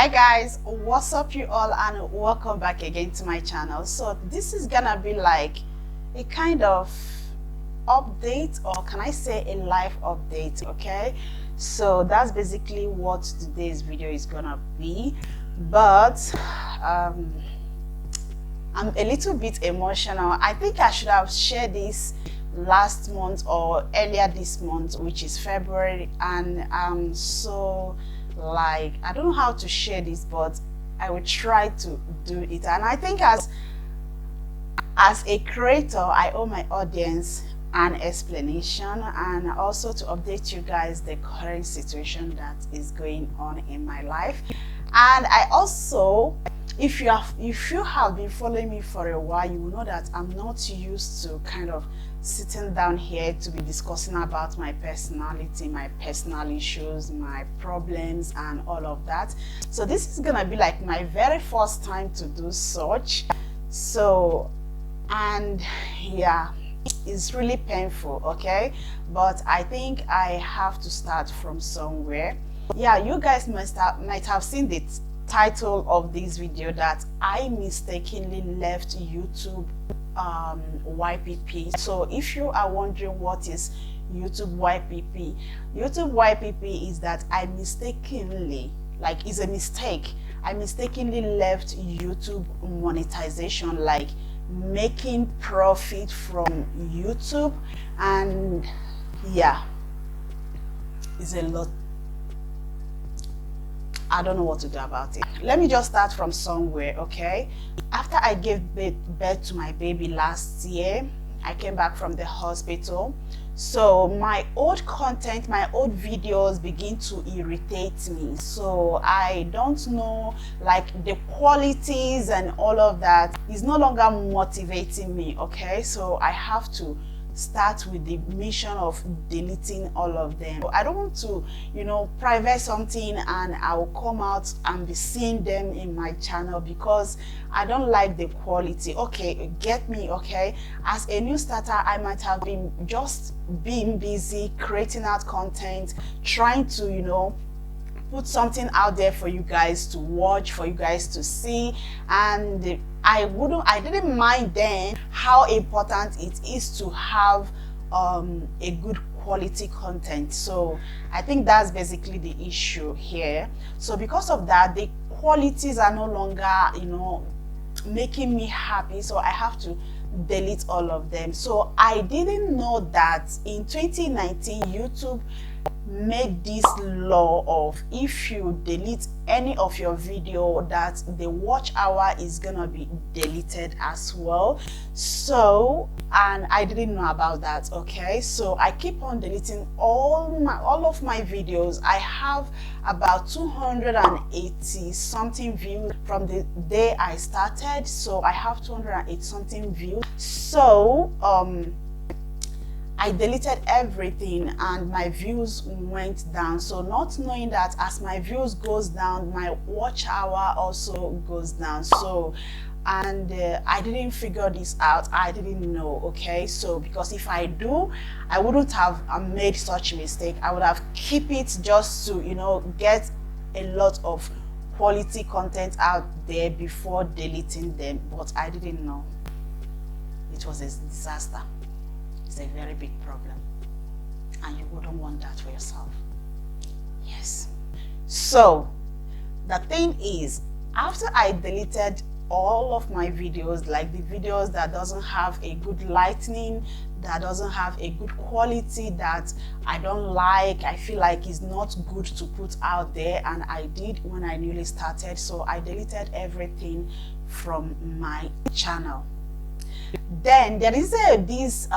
Hi guys, what's up you all, and welcome back again to my channel. So this is gonna be like a kind of update, or can I say a life update? Okay, so that's basically what today's video is gonna be. But I'm a little bit emotional. I think I should have shared this last month or earlier this month, which is February, and so like I don't know how to share this, but I will try to do it. And I think as a creator, I owe my audience an explanation and also to update you guys the current situation that is going on in my life. And I also, if you have been following me for a while, you will know that I'm not used to kind of sitting down here to be discussing about my personality, my personal issues, my problems and all of that. So this is gonna be like my very first time to do such. So, and yeah, it's really painful, okay, but I think I have to start from somewhere. Yeah, you guys might have seen the title of this video that I mistakenly left YouTube YPP. So if you are wondering what is YouTube YPP, YouTube YPP is that I mistakenly, like it's a mistake, I mistakenly left YouTube monetization, like making profit from YouTube. And yeah, it's a lot. I don't know what to do about it. Let me just start from somewhere, okay? After I gave birth to my baby last year, I came back from the hospital. So my old content, my old videos begin to irritate me. So I don't know, like the qualities and all of that is no longer motivating me, okay? So I have to start with the mission of deleting all of them. I don't want to, private something and I will come out and be seeing them in my channel because I don't like the quality. Okay, get me, okay? As a new starter, I might have been just being busy creating out content, trying to, put something out there for you guys to watch, for you guys to see. And I didn't mind then how important it is to have a good quality content. So I think that's basically the issue here. So because of that, the qualities are no longer making me happy, so I have to delete all of them. So I didn't know that in 2019 YouTube made this law of if you delete any of your video, that the watch hour is gonna be deleted as well. So, and I didn't know about that, okay? So I keep on deleting all of my videos. I have about 280 something views from the day I started. So I have 208 something views. So I deleted everything and my views went down. So not knowing that as my views goes down, my watch hour also goes down. So, and I didn't figure this out. I didn't know, okay? So because if I do, I wouldn't have made such a mistake. I would have keep it just to get a lot of quality content out there before deleting them. But I didn't know. It was a disaster. It's a very big problem, and you wouldn't want that for yourself. Yes. So the thing is, after I deleted all of my videos, like the videos that doesn't have a good lighting, that doesn't have a good quality, that I don't like, I feel like it's not good to put out there, and I did when I newly started. So I deleted everything from my channel. Then there is this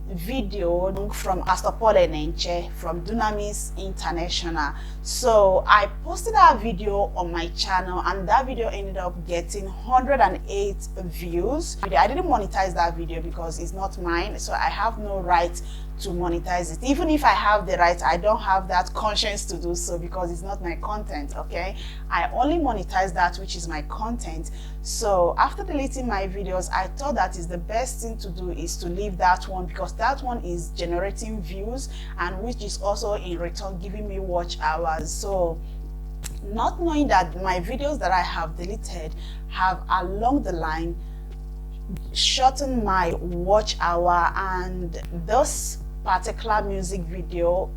video from Pastor Paul Enenche from Dunamis International. So I posted that video on my channel, and that video ended up getting 108 views. I didn't monetize that video because it's not mine, so I have no right to monetize it. Even if I have the right, I don't have that conscience to do so because it's not my content, okay? I only monetize that which is my content. So after deleting my videos, I thought that is the best thing to do is to leave that one, because that one is generating views and which is also in return giving me watch hours. So not knowing that my videos that I have deleted have along the line shortened my watch hour, and this particular music video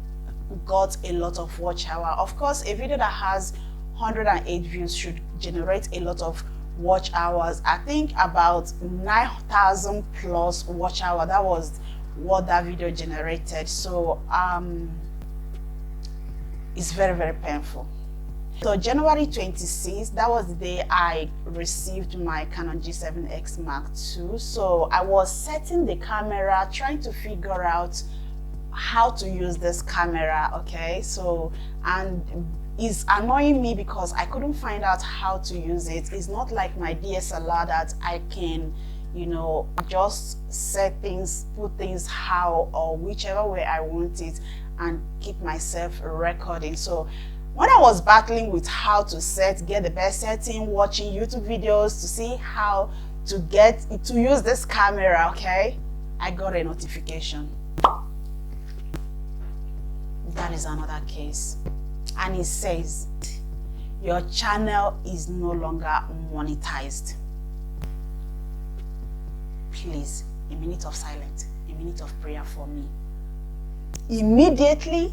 got a lot of watch hour. Of course, a video that has 108 views should generate a lot of watch hours. I think about 9,000 plus watch hour. That was what that video generated. So it's very, very painful. So January 26th, that was the day I received my Canon G7X Mark II. So I was setting the camera, trying to figure out how to use this camera, okay? So, and it's annoying me because I couldn't find out how to use it. It's not like my DSLR that I can, you know, just set things, put things how or whichever way I want it and keep myself recording. So when I was battling with how to get the best setting, watching YouTube videos to see how to use this camera, okay, I got a notification. That is another case. And it says, your channel is no longer monetized. Please, a minute of silence, a minute of prayer for me. Immediately,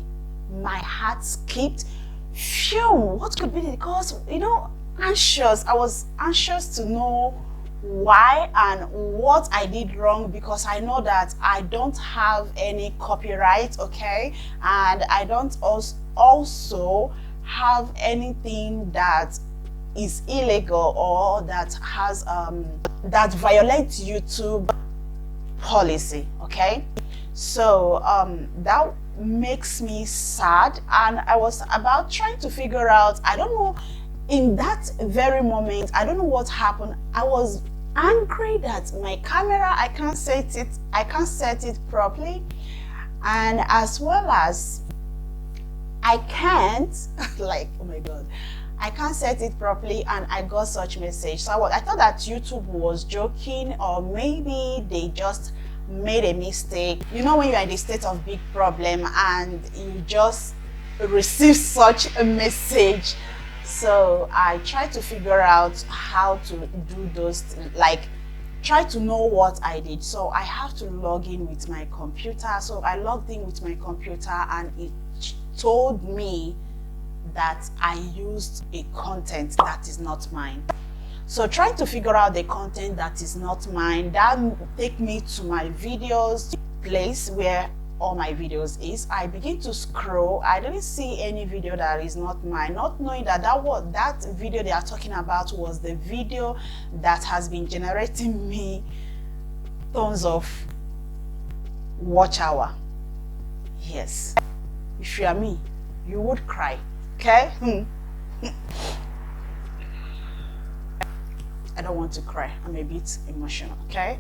my heart skipped. Phew, what could be the cause? You know, anxious. I was anxious to know why and what I did wrong, because I know that I don't have any copyright, okay, and I don't also have anything that is illegal or that has that violates YouTube policy, okay. So that makes me sad, and I was about trying to figure out, I don't know, in that very moment, I don't know what happened. I was angry that my camera, I can't set it properly, and as well as I can't like, oh my god, I can't set it properly, and I got such message. So I thought that YouTube was joking, or maybe they just made a mistake. You know, when you're in the state of big problem and you just receive such a message. So I tried to figure out how to do those, like try to know what I did. So I have to log in with my computer. So I logged in with my computer, and it told me that I used a content that is not mine. So trying to figure out the content that is not mine, that take me to my videos place where all my videos is. I begin to scroll. I didn't see any video that is not mine, not knowing that that video they are talking about was the video that has been generating me tons of watch hour. Yes, if you are me, you would cry, okay? I don't want to cry. I'm a bit emotional, okay?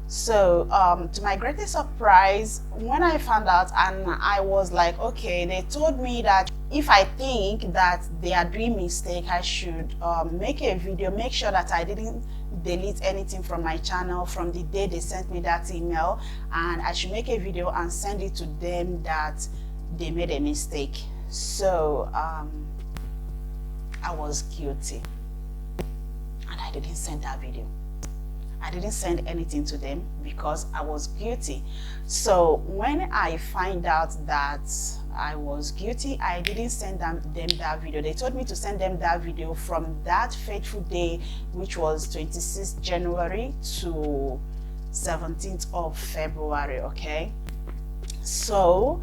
So to my greatest surprise, when I found out, and I was like, okay, they told me that if I think that they are doing mistake, I should make a video, make sure that I didn't delete anything from my channel from the day they sent me that email, and I should make a video and send it to them that they made a mistake. So I was guilty, and I didn't send that video. I didn't send anything to them because I was guilty. So when I find out that I was guilty, I didn't send them that video. They told me to send them that video from that fateful day, which was 26th January to 17th of February, okay? So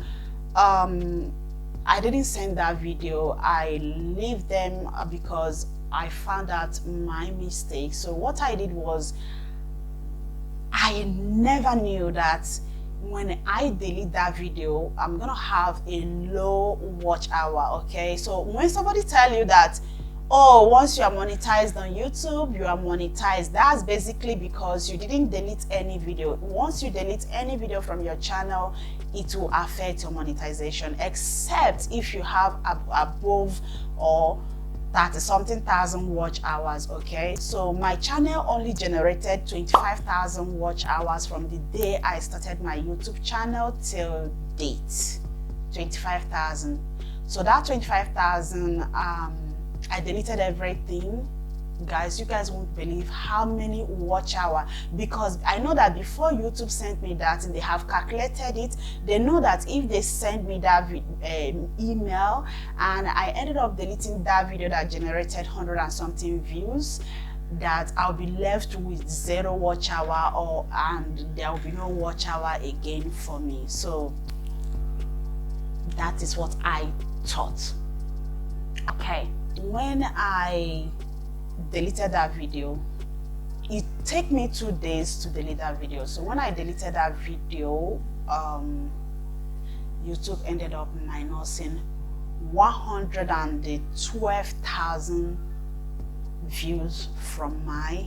I didn't send that video. I leave them because I found out my mistake. So what I did was, I never knew that when I delete that video, I'm gonna have a low watch hour, okay? So when somebody tell you that, oh, once you are monetized on YouTube, you are monetized, that's basically because you didn't delete any video. Once you delete any video from your channel, it will affect your monetization, except if you have above or 30-something thousand watch hours, okay? So my channel only generated 25,000 watch hours from the day I started my YouTube channel till date. 25,000. So that 25,000, I deleted everything. Guys, you guys won't believe how many watch hour, because I know that before YouTube sent me that, and they have calculated it, they know that if they send me that email and I ended up deleting that video that generated 100 and something views, that I'll be left with 0 watch hour, and there will be no watch hour again for me. So that is what I thought. Okay, when I deleted that video, it took me 2 days to delete that video. So when I deleted that video, YouTube ended up minusing 112,000 views from my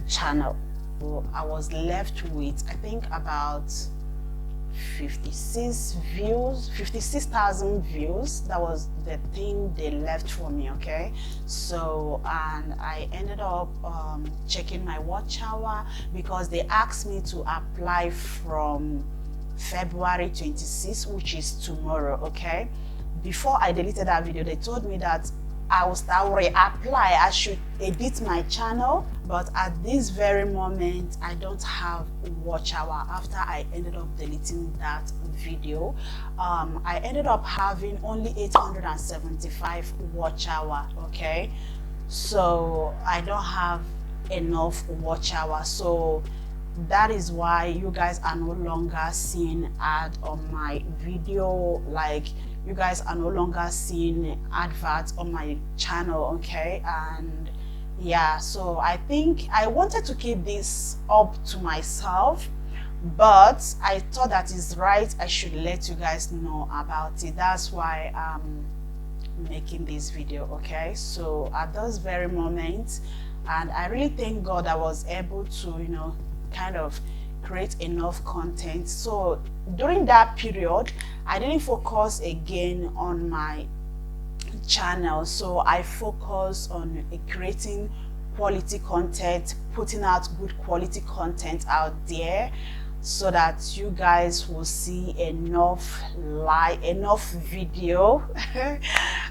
channel. So I was left with, I think, about 56,000 views. That was the thing they left for me. Okay, so, and I ended up checking my watch hour, because they asked me to apply from February 26th, which is tomorrow. Okay, before I deleted that video, they told me that I will reapply, I should edit my channel, but at this very moment I don't have watch hour. After I ended up deleting that video, I ended up having only 875 watch hour. Okay, so I don't have enough watch hour. So that is why you guys are no longer seeing ad on my video, like you guys are no longer seeing adverts on my channel. Okay, and yeah, so I think I wanted to keep this up to myself, but I thought that is right, I should let you guys know about it. That's why I'm making this video. Okay, so at those very moments, and I really thank God I was able to, you know, kind of create enough content. So during that period, I didn't focus again on my channel, so I focus on creating quality content, putting out good quality content out there, so that you guys will see enough video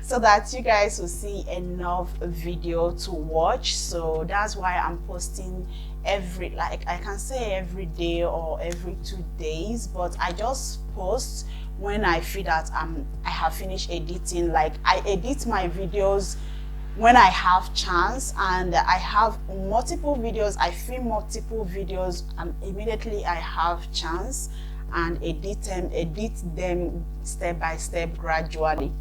so that you guys will see enough video to watch. So that's why I'm posting every, like I can say every day or every 2 days, but I just post when I feel that I have finished editing. Like I edit my videos when I have chance, and I have multiple videos, I film multiple videos, and immediately I have chance and edit them step by step, gradually.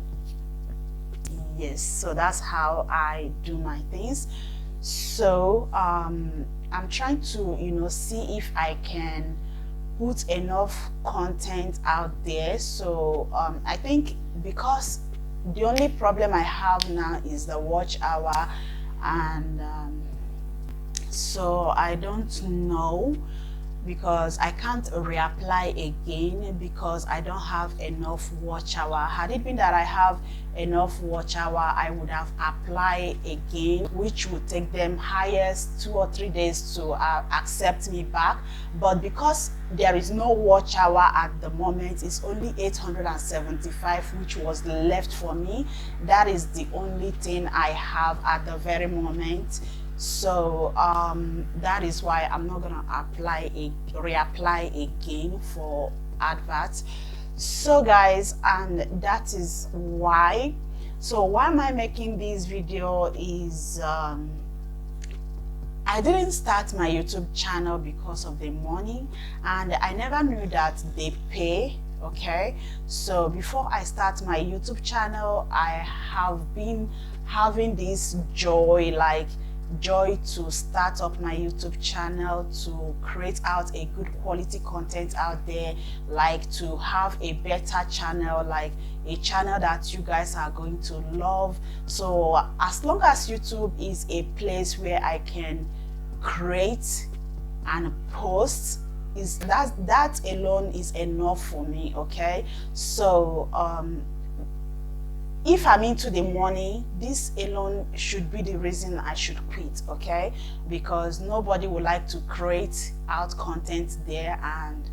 Yes, so that's how I do my things. So I'm trying to, you know, see if I can put enough content out there. So I think, because the only problem I have now is the watch hour, and so I don't know, because I can't reapply again because I don't have enough watch hour. Had it been that I have enough watch hour, I would have applied again, which would take them highest 2 or 3 days to accept me back. But because there is no watch hour at the moment, it's only 875, which was left for me. That is the only thing I have at the very moment. So that is why I'm not gonna reapply again for adverts. So guys, and that is why. So why am I making this video is I didn't start my YouTube channel because of the money, and I never knew that they pay. Okay, so before I start my YouTube channel, I have been having this joy to start up my YouTube channel, to create out a good quality content out there, like to have a better channel, like a channel that you guys are going to love. So as long as YouTube is a place where I can create and post, is that alone is enough for me. Okay, so if I'm into the money, this alone should be the reason I should quit. Okay, because nobody would like to create out content there and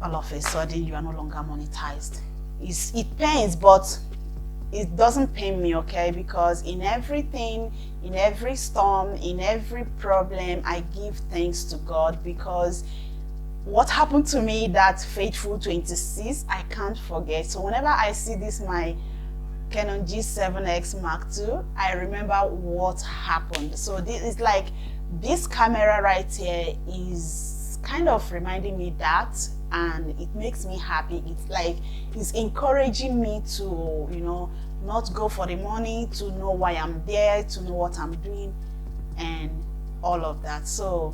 all of a sudden you are no longer monetized. it pains, but it doesn't pain me, okay? Because in everything, in every storm, in every problem, I give thanks to God, because what happened to me that fateful 26, I can't forget. So whenever I see this, my Canon G7X Mark II, I remember what happened. So this is like, this camera right here is kind of reminding me that, and it makes me happy. It's like, it's encouraging me to, you know, not go for the money, to know why I'm there, to know what I'm doing, and all of that. So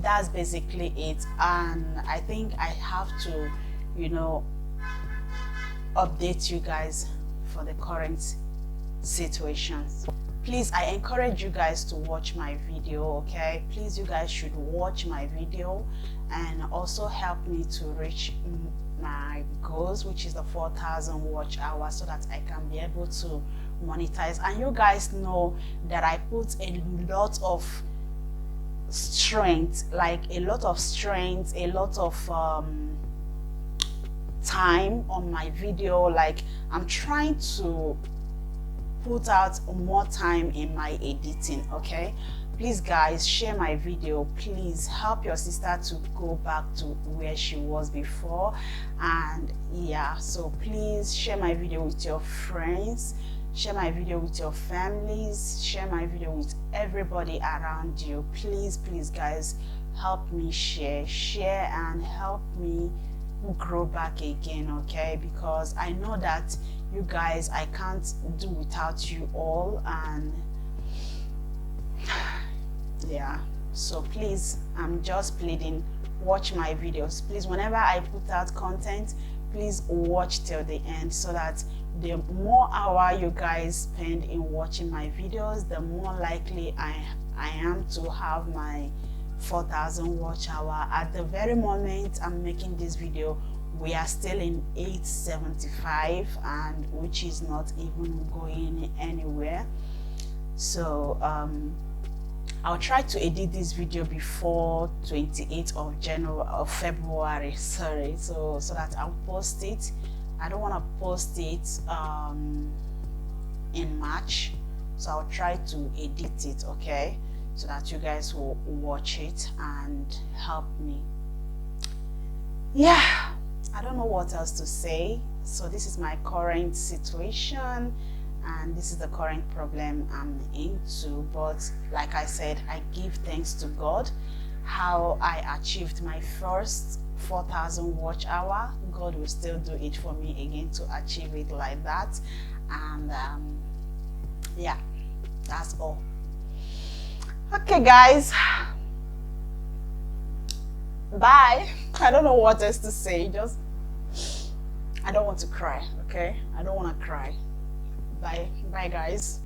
that's basically it. And I think I have to, you know, update you guys for the current situations. Please, I encourage you guys to watch my video, okay? Please, you guys should watch my video and also help me to reach my goals, which is the 4,000 watch hours, so that I can be able to monetize. And you guys know that I put a lot of strength, like a lot of strength, a lot of time on my video. Like, I'm trying to put out more time in my editing, okay? Please guys, share my video. Please help your sister to go back to where she was before. And yeah, so please share my video with your friends, share my video with your families, share my video with everybody around you. Please guys, help me share and help me grow back again, okay? Because I know that you guys, I can't do without you all. And yeah, so please, I'm just pleading, watch my videos. Please, whenever I put out content, please watch till the end, so that the more hour you guys spend in watching my videos, the more likely I am to have my 4,000 watch hour. At the very moment I'm making this video, we are still in 875, and which is not even going anywhere. So I'll try to edit this video before 28th of January or February, sorry, so that I'll post it. I don't want to post it in March, so I'll try to edit it, okay, so that you guys will watch it and help me. Yeah, I don't know what else to say. So this is my current situation, and this is the current problem I'm into. But like I said, I give thanks to God. How I achieved my first 4,000 watch hour, God will still do it for me again to achieve it like that. And yeah, that's all. Okay guys, bye. I don't know what else to say. Just, I don't want to cry, okay? I don't want to cry. Bye guys.